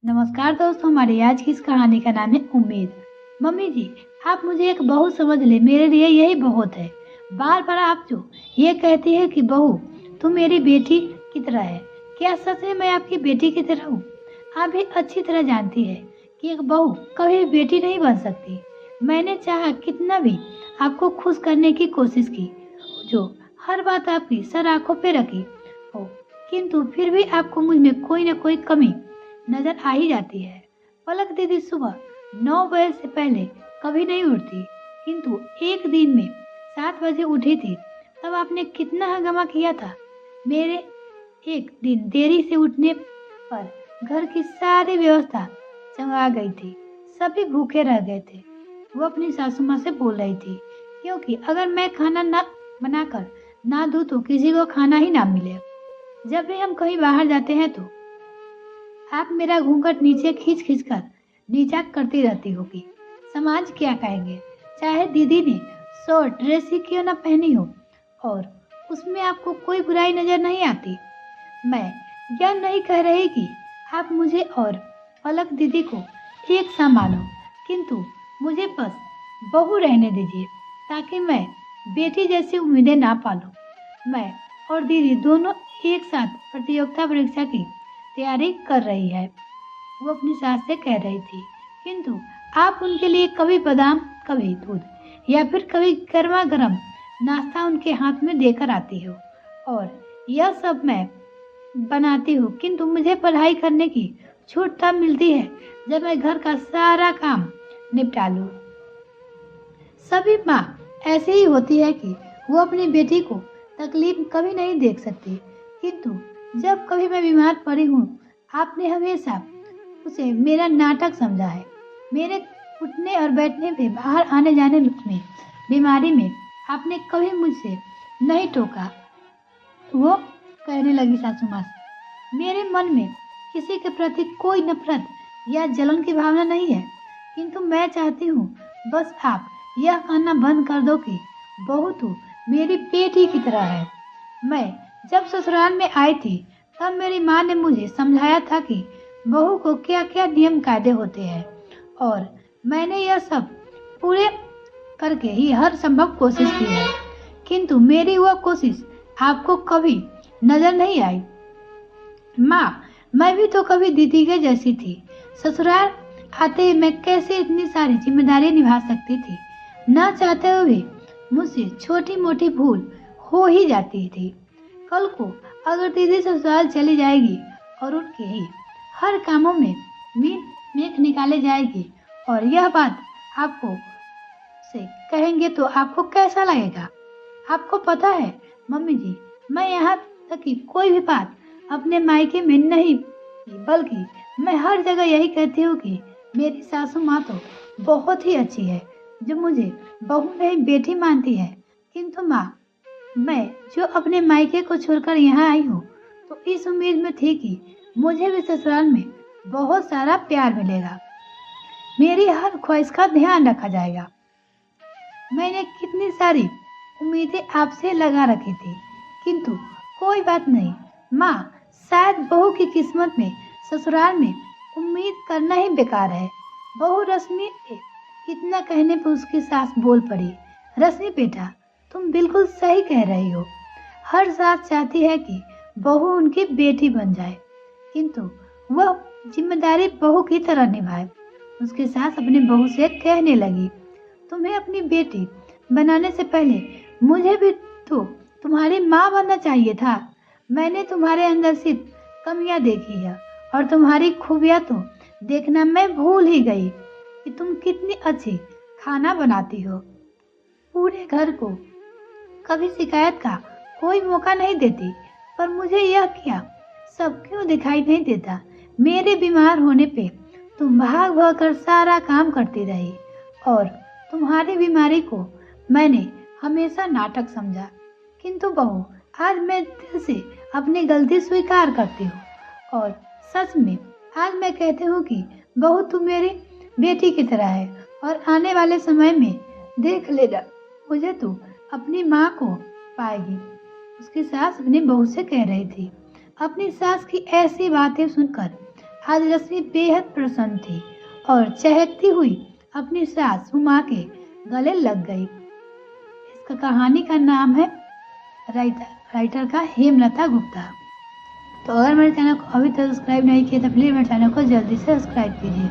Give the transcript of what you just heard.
नमस्कार दोस्तों, हमारी आज की इस कहानी का नाम है उम्मीद। मम्मी जी, आप मुझे एक बहू समझ ले, मेरे लिए यही बहुत है। बार बार आप जो ये कहती है कि बहू तू मेरी बेटी की तरह है, क्या सच में मैं आपकी बेटी की तरह हूँ? आप भी अच्छी तरह जानती है कि एक बहू कभी बेटी नहीं बन सकती। मैंने चाहा कितना भी आपको खुश करने की कोशिश की, जो हर बात आपकी सर आंखों पे रखी हो, किंतु फिर भी आपको मुझ में कोई न कोई कमी नजर आ ही जाती है। पलक दीदी सुबह 9 बजे से पहले कभी नहीं उठती, किंतु एक दिन में 7 बजे उठी थी। तब आपने कितना हंगामा किया था। मेरे एक दिन देरी से उठने पर घर की सारी व्यवस्था चंगा गई थी। सभी भूखे रह गए थे। वो अपनी सासू माँ से बोल रही थी, क्योंकि अगर मैं खाना ना बनाकर ना दूं तो किसी को खाना ही ना मिले। जब भी हम कहीं बाहर जाते हैं तो आप मेरा घूंघट नीचे खींच खींच कर नीचा करती रहती होगी। समाज क्या कहेंगे, चाहे दीदी ने शॉर्ट ड्रेस ही क्यों ना पहनी हो, और उसमें आपको कोई बुराई नजर नहीं आती। मैं यह नहीं कह रही कि आप मुझे और पलक दीदी को एक सा मानो, किंतु मुझे बस बहू रहने दीजिए, ताकि मैं बेटी जैसी उम्मीदें ना पालूं। मैं और दीदी दोनों एक साथ प्रतियोगिता परीक्षा की तैयारी कर रही है, वो अपनी सास से कह रही थी। किंतु आप उनके लिए कभी बादाम, कभी दूध या फिर कभी गर्मा गर्म नाश्ता उनके हाथ में देकर आती हो, और यह सब मैं बनाती हूँ। किंतु मुझे पढ़ाई करने की छूट तब मिलती है जब मैं घर का सारा काम निपटा लूँ। सभी माँ ऐसे ही होती है कि वो अपनी बेटी को तकलीफ कभी नहीं देख सकती, किंतु जब कभी मैं बीमार पड़ी हूँ, आपने हमेशा उसे मेरा नाटक समझा है। मेरे उठने और बैठने पे, बाहर आने जाने में, बीमारी में आपने कभी मुझसे नहीं टोका। वो कहने लगी सासू माँ से, मेरे मन में किसी के प्रति कोई नफरत या जलन की भावना नहीं है, किंतु मैं चाहती हूँ बस आप यह कहना बंद कर दो कि बहू तू मेरी बेटी की तरह है। मैं जब ससुराल में आई थी तब मेरी माँ ने मुझे समझाया था कि बहू को क्या क्या नियम कायदे होते हैं, और मैंने यह सब पूरे करके ही हर संभव कोशिश की है, किंतु मेरी वह कोशिश आपको कभी नजर नहीं आई। माँ, मैं भी तो कभी दीदी के जैसी थी। ससुराल आते ही मैं कैसे इतनी सारी जिम्मेदारी निभा सकती थी। न चाहते हुए भी मुझसे छोटी मोटी भूल हो ही जाती थी। कल को अगर दीदी ससुराल चली जाएगी और उनके ही हर कामों में मेख निकाले जाएगी और यह बात आपको से कहेंगे तो आपको कैसा लगेगा? आपको पता है मम्मी जी, मैं यहाँ तक कि कोई भी बात अपने मायके में नहीं, बल्कि मैं हर जगह यही कहती हूँ कि मेरी सासू माँ तो बहुत ही अच्छी है, जो मुझे बहू नहीं बेटी मानती है। किंतु माँ, मैं जो अपने मायके को छोड़कर यहाँ आई हूँ तो इस उम्मीद में थी कि मुझे भी ससुराल में बहुत सारा प्यार मिलेगा, मेरी हर ख्वाहिश का ध्यान रखा जाएगा। मैंने कितनी सारी उम्मीदें आपसे लगा रखी थी, किंतु कोई बात नहीं माँ, शायद बहू की किस्मत में ससुराल में उम्मीद करना ही बेकार है। बहू रश्मि के इतना कहने पर उसकी सास बोल पड़ी, रश्मि बेटा, तुम बिल्कुल सही कह रही हो। हर सास चाहती है कि बहू उनकी बेटी बन जाए, किंतु वह जिम्मेदारी बहू की तरह निभाए। उसकी सास अपनी बहू से कहने लगी, तुम्हें अपनी बेटी बनाने से पहले मुझे भी तो तुम्हारी माँ बनना चाहिए था। मैंने तुम्हारे अंदर सिर्फ कमियां देखी है, और तुम्हारी खूबियां तो देखना मैं भूल ही गई कि तुम कितनी अच्छी खाना बनाती हो। पूरे घर को कभी शिकायत का कोई मौका नहीं देती, पर मुझे यह क्या सब क्यों दिखाई नहीं देता? मेरे बीमार होने पे तुम भाग भाग कर सारा काम करती रही, और तुम्हारी बीमारी को मैंने हमेशा नाटक समझा। किंतु बहू, आज मैं दिल से अपनी गलती स्वीकार करती हूँ, और सच में आज मैं कहती हूँ कि बहू तू मेरी बेटी की तरह है, और आने वाले समय में देख लेगा, मुझे तू अपनी माँ को पाएगी। उसकी सास अपनी बहू से कह रही थी। अपनी सास की ऐसी बातें सुनकर आज रश्मि बेहद प्रसन्न थी और चहकती हुई अपनी सास उमा के गले लग गई। इसका कहानी का नाम है राइटर का हेमलता गुप्ता। तो अगर मेरे चैनल को अभी तक सब्सक्राइब नहीं किया तो प्लीज़ मेरे चैनल को जल्दी से सब्सक्राइब कीजिए।